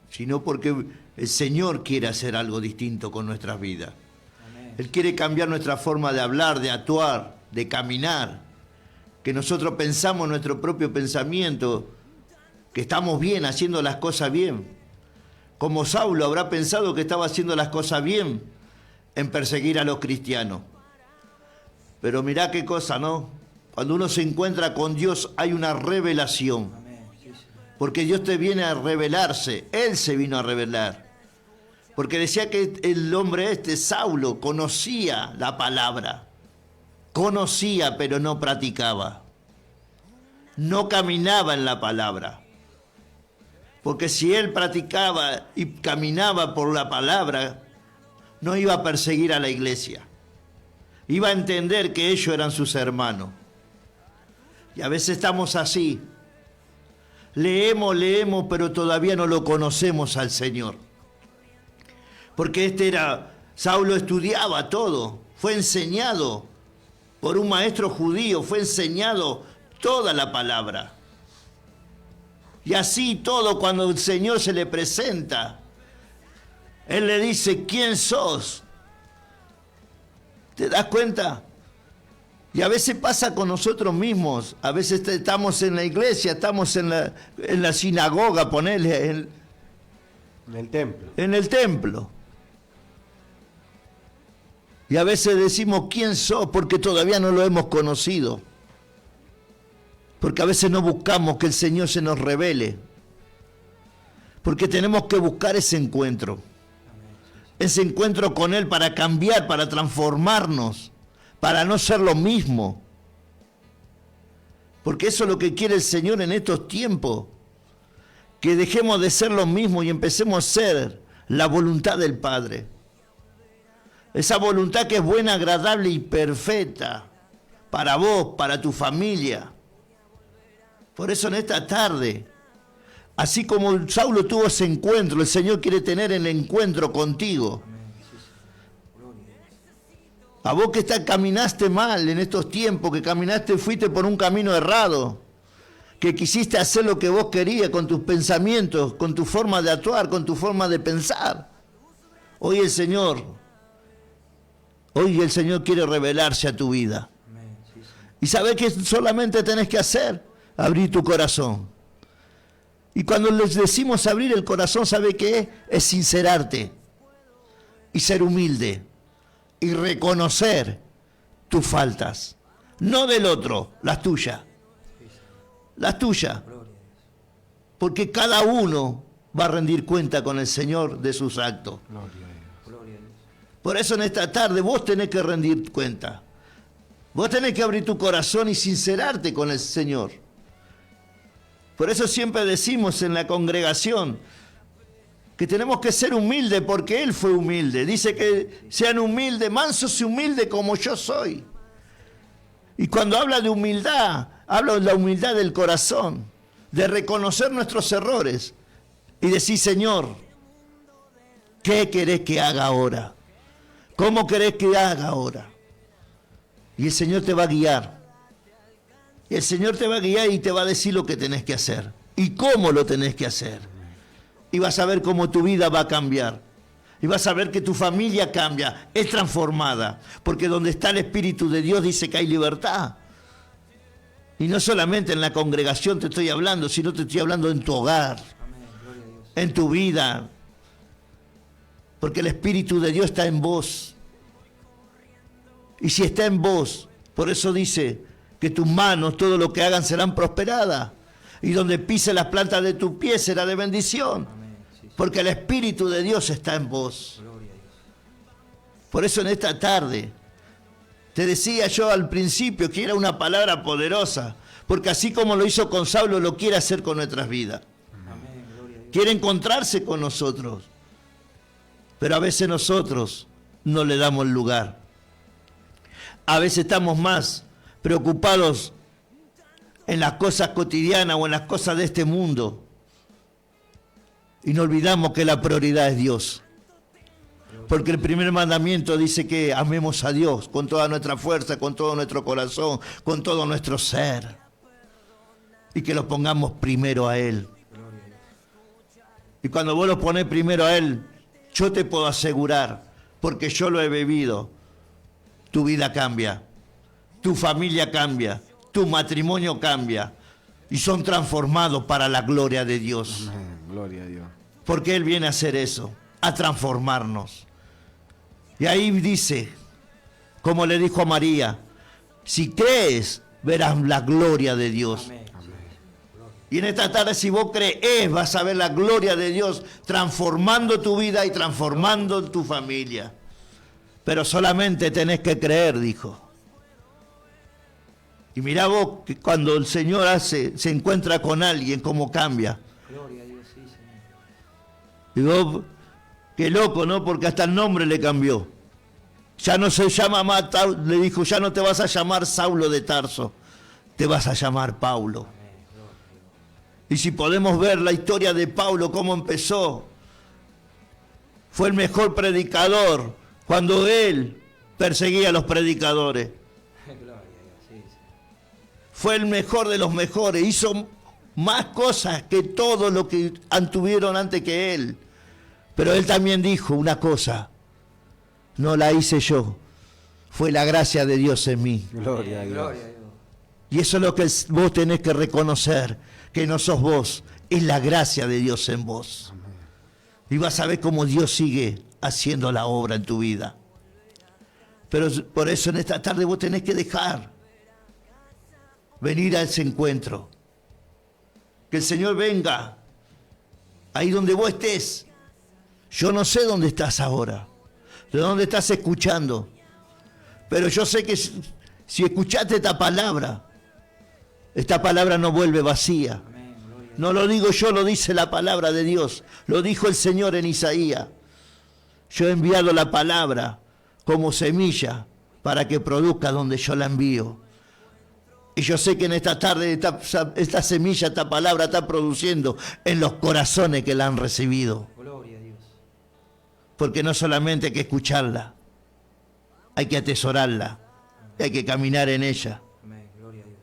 sino porque el Señor quiere hacer algo distinto con nuestras vidas. Amén. Él quiere cambiar nuestra forma de hablar, de actuar, de caminar. Que nosotros pensamos nuestro propio pensamiento, que estamos bien, haciendo las cosas bien. Como Saulo habrá pensado que estaba haciendo las cosas bien en perseguir a los cristianos. Pero mirá qué cosa, ¿no? Cuando uno se encuentra con Dios hay una revelación. Porque Dios te viene a revelarse, Él se vino a revelar. Porque decía que el hombre Saulo, conocía la palabra. Conocía, pero no practicaba. No caminaba en la palabra. Porque si él practicaba y caminaba por la palabra, no iba a perseguir a la iglesia. Iba a entender que ellos eran sus hermanos. Y a veces estamos así. Leemos, pero todavía no lo conocemos al Señor. Porque Saulo estudiaba todo, fue enseñado por un maestro judío, fue enseñado toda la palabra. Y así todo, cuando el Señor se le presenta, Él le dice, ¿quién sos? ¿Te das cuenta? Y a veces pasa con nosotros mismos. A veces estamos en la iglesia, estamos en la sinagoga, ponele. En el templo. En el templo. Y a veces decimos, ¿quién sos? Porque todavía no lo hemos conocido. Porque a veces no buscamos que el Señor se nos revele. Porque tenemos que buscar ese encuentro. Ese encuentro con Él para cambiar, para transformarnos. Para no ser lo mismo. Porque eso es lo que quiere el Señor en estos tiempos. Que dejemos de ser lo mismo y empecemos a ser la voluntad del Padre. Esa voluntad que es buena, agradable y perfecta. Para vos, para tu familia. Por eso en esta tarde, así como Saulo tuvo ese encuentro, el Señor quiere tener el encuentro contigo. A vos que caminaste mal en estos tiempos, que fuiste por un camino errado, que quisiste hacer lo que vos querías con tus pensamientos, con tu forma de actuar, con tu forma de pensar. Hoy el Señor quiere revelarse a tu vida. Y sabés que solamente tenés que hacer, abrir tu corazón. Y cuando les decimos abrir el corazón, ¿sabe qué es? Es sincerarte y ser humilde. Y reconocer tus faltas. No del otro, las tuyas. Las tuyas. Porque cada uno va a rendir cuenta con el Señor de sus actos. Por eso en esta tarde vos tenés que rendir cuenta. Vos tenés que abrir tu corazón y sincerarte con el Señor. Por eso siempre decimos en la congregación que tenemos que ser humildes porque Él fue humilde. Dice que sean humildes, mansos y humildes como yo soy. Y cuando habla de humildad, habla de la humildad del corazón, de reconocer nuestros errores y decís, Señor, ¿qué querés que haga ahora? ¿Cómo querés que haga ahora? Y el Señor te va a guiar. Y el Señor te va a guiar y te va a decir lo que tenés que hacer. Y cómo lo tenés que hacer. Y vas a ver cómo tu vida va a cambiar. Y vas a ver que tu familia cambia, es transformada. Porque donde está el Espíritu de Dios dice que hay libertad. Y no solamente en la congregación te estoy hablando, sino te estoy hablando en tu hogar, en tu vida. Porque el Espíritu de Dios está en vos. Y si está en vos, por eso dice que tus manos, todo lo que hagan serán prosperadas. Y donde pise las plantas de tu pie será de bendición. Porque el Espíritu de Dios está en vos. Por eso en esta tarde, te decía yo al principio que era una palabra poderosa. Porque así como lo hizo con Saulo, lo quiere hacer con nuestras vidas. Quiere encontrarse con nosotros. Pero a veces nosotros no le damos lugar. A veces estamos más preocupados en las cosas cotidianas o en las cosas de este mundo. Y no olvidamos que la prioridad es Dios. Porque el primer mandamiento dice que amemos a Dios con toda nuestra fuerza, con todo nuestro corazón, con todo nuestro ser. Y que lo pongamos primero a Él. Y cuando vos lo ponés primero a Él, yo te puedo asegurar, porque yo lo he vivido, tu vida cambia, tu familia cambia, tu matrimonio cambia y son transformados para la gloria de Dios. Amén. Gloria a Dios. Porque Él viene a hacer eso, a transformarnos. Y ahí dice, como le dijo a María, si crees, verás la gloria de Dios. Amén. Y en esta tarde, si vos crees, vas a ver la gloria de Dios transformando tu vida y transformando tu familia. Pero solamente tenés que creer, dijo. Y mirá vos que cuando el Señor se encuentra con alguien, cómo cambia. Gloria a Dios, sí, Señor. Y vos, qué loco, ¿no? Porque hasta el nombre le cambió. Ya no se llama más, le dijo, ya no te vas a llamar Saulo de Tarso, te vas a llamar Paulo. Y si podemos ver la historia de Pablo, cómo empezó, fue el mejor predicador cuando él perseguía a los predicadores. Fue el mejor de los mejores, hizo más cosas que todos los que antuvieron antes que él. Pero él también dijo una cosa, no la hice yo, fue la gracia de Dios en mí. Gloria a Dios. Y eso es lo que vos tenés que reconocer, que no sos vos, es la gracia de Dios en vos. Amén. Y vas a ver cómo Dios sigue haciendo la obra en tu vida. Pero por eso en esta tarde vos tenés que dejar venir a ese encuentro. Que el Señor venga ahí donde vos estés. Yo no sé dónde estás ahora, de dónde estás escuchando, pero yo sé que si escuchaste esta palabra no vuelve vacía. No lo digo yo, lo dice la palabra de Dios. Lo dijo el Señor en Isaías. Yo he enviado la palabra como semilla para que produzca donde yo la envío. Y yo sé que en esta tarde esta semilla, esta palabra está produciendo en los corazones que la han recibido. Gloria a Dios. Porque no solamente hay que escucharla, hay que atesorarla, hay que caminar en ella. Amén. Gloria a Dios.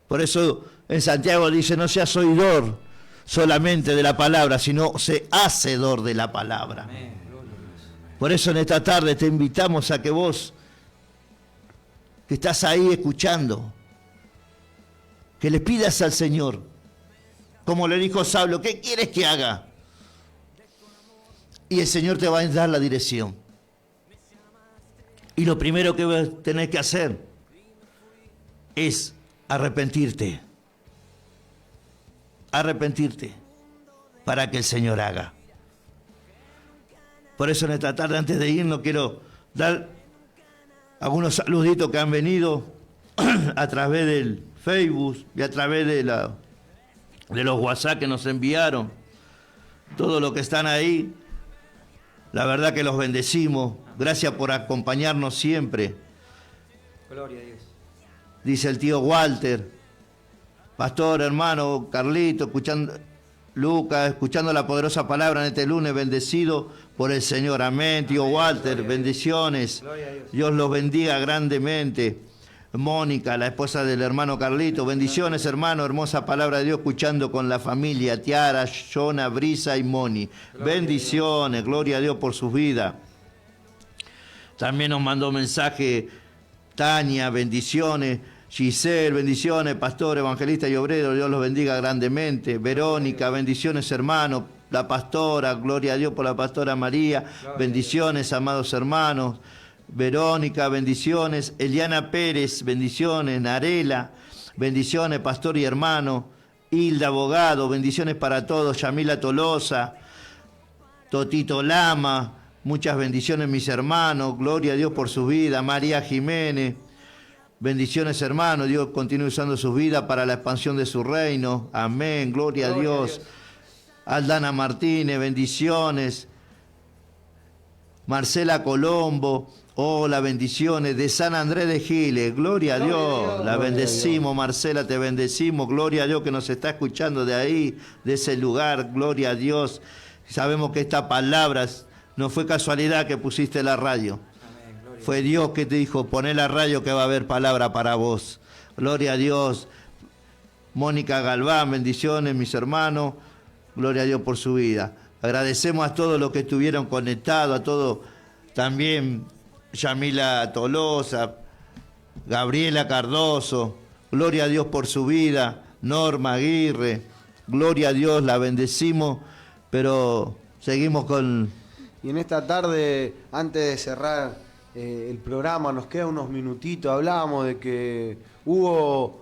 Por eso en Santiago dice, no seas oidor solamente de la palabra, sino sé hacedor de la palabra. Amén. Gloria a Dios. Por eso en esta tarde te invitamos a que vos, que estás ahí escuchando, que le pidas al Señor, como le dijo Saulo, ¿qué quieres que haga? Y el Señor te va a dar la dirección. Y lo primero que vas a tener que hacer es arrepentirte. Arrepentirte para que el Señor haga. Por eso en esta tarde, antes de irnos, quiero dar algunos saluditos que han venido a través del Facebook y a través de los WhatsApp que nos enviaron. Todos los que están ahí, la verdad que los bendecimos. Gracias por acompañarnos siempre. Gloria a Dios. Dice el tío Walter, pastor, hermano, Carlito, escuchando, Lucas, escuchando la poderosa palabra en este lunes, bendecido por el Señor. Amén. Tío Walter, bendiciones. Dios los bendiga grandemente. Mónica, la esposa del hermano Carlito, bendiciones, hermano, hermosa palabra de Dios, escuchando con la familia, Tiara, Shona, Brisa y Moni. Bendiciones, gloria a Dios por sus vidas. También nos mandó mensaje Tania, bendiciones. Giselle, bendiciones, pastor, evangelista y obrero, Dios los bendiga grandemente. Verónica, bendiciones, hermanos. La pastora, gloria a Dios por la pastora María, bendiciones, amados hermanos. Verónica, bendiciones. Eliana Pérez, bendiciones. Narela, bendiciones, pastor y hermano. Hilda Abogado, bendiciones para todos. Yamila Tolosa, Totito Lama, muchas bendiciones, mis hermanos. Gloria a Dios por su vida. María Jiménez. Bendiciones, hermanos. Dios continúe usando sus vidas para la expansión de su reino. Amén. Gloria a Dios. Aldana Martínez, bendiciones. Marcela Colombo, hola, bendiciones. De San Andrés de Giles, gloria a Dios. La bendecimos, Marcela, te bendecimos. Gloria a Dios que nos está escuchando de ahí, de ese lugar. Gloria a Dios. Sabemos que esta palabra no fue casualidad que pusiste la radio. Fue Dios que te dijo, poné la radio que va a haber palabra para vos. Gloria a Dios. Mónica Galván, bendiciones, mis hermanos. Gloria a Dios por su vida. Agradecemos a todos los que estuvieron conectados, a todos, también Yamila Tolosa, Gabriela Cardoso. Gloria a Dios por su vida. Norma Aguirre. Gloria a Dios, la bendecimos, pero seguimos con... Y en esta tarde, antes de cerrar el programa, nos quedan unos minutitos, hablábamos de que hubo,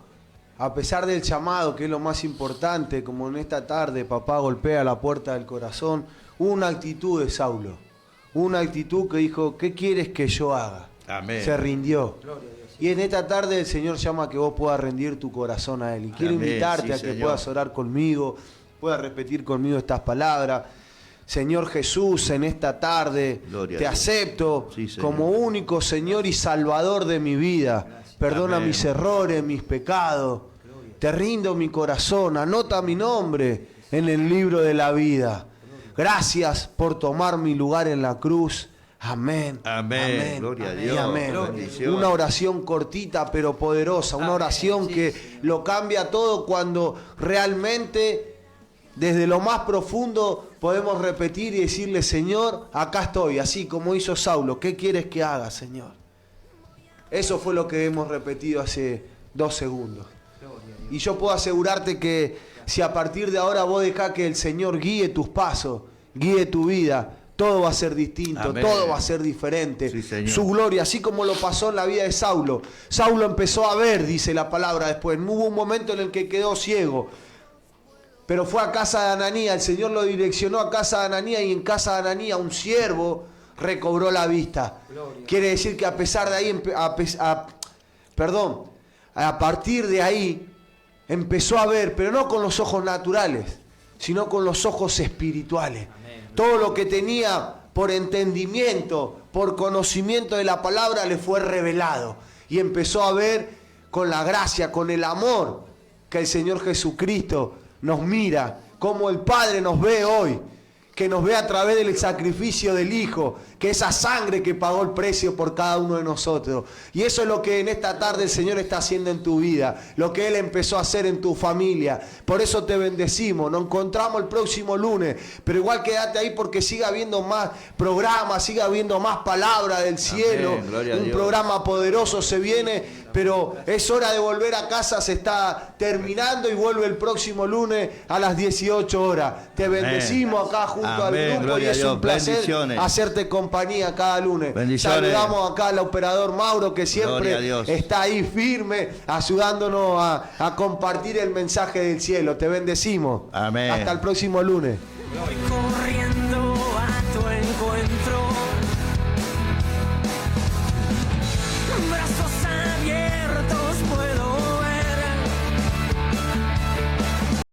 a pesar del llamado, que es lo más importante, como en esta tarde papá golpea la puerta del corazón, hubo una actitud de Saulo, una actitud que dijo, ¿qué quieres que yo haga? Amén. Se rindió. Y en esta tarde el Señor llama a que vos puedas rendir tu corazón a Él. Y quiero invitarte a que puedas orar conmigo, puedas repetir conmigo estas palabras. Señor Jesús, en esta tarde te acepto como único Señor y Salvador de mi vida. Perdona mis errores, mis pecados. Te rindo mi corazón, anota mi nombre en el libro de la vida. Gracias por tomar mi lugar en la cruz. Amén. Amén. Gloria a Dios. Amén. Una oración cortita pero poderosa, una oración que lo cambia todo cuando realmente desde lo más profundo podemos repetir y decirle, Señor, acá estoy, así como hizo Saulo, ¿qué quieres que haga, Señor? Eso fue lo que hemos repetido hace 2 segundos. Y yo puedo asegurarte que si a partir de ahora vos dejás que el Señor guíe tus pasos, guíe tu vida, todo va a ser distinto, amén, todo va a ser diferente. Sí, su gloria, así como lo pasó en la vida de Saulo. Saulo empezó a ver, dice la palabra después. Hubo un momento en el que quedó ciego, pero fue a casa de Ananías, el Señor lo direccionó a casa de Ananías y en casa de Ananías un siervo recobró la vista. Gloria. Quiere decir que a pesar de ahí, a partir de ahí empezó a ver, pero no con los ojos naturales, sino con los ojos espirituales. Amén. Todo lo que tenía por entendimiento, por conocimiento de la palabra le fue revelado y empezó a ver con la gracia, con el amor que el Señor Jesucristo nos mira, como el Padre nos ve hoy, que nos ve a través del sacrificio del Hijo, que esa sangre que pagó el precio por cada uno de nosotros. Y eso es lo que en esta tarde el Señor está haciendo en tu vida, lo que Él empezó a hacer en tu familia. Por eso te bendecimos, nos encontramos el próximo lunes, pero igual quédate ahí porque siga habiendo más programas, siga habiendo más palabra del cielo. Amén, un programa poderoso se viene, pero es hora de volver a casa, se está terminando y vuelve el próximo lunes a las 18 horas. Te bendecimos acá junto al grupo y es un placer hacerte compañía cada lunes. Saludamos acá al operador Mauro que siempre está ahí firme ayudándonos a compartir el mensaje del cielo. Te bendecimos. Amén. Hasta el próximo lunes.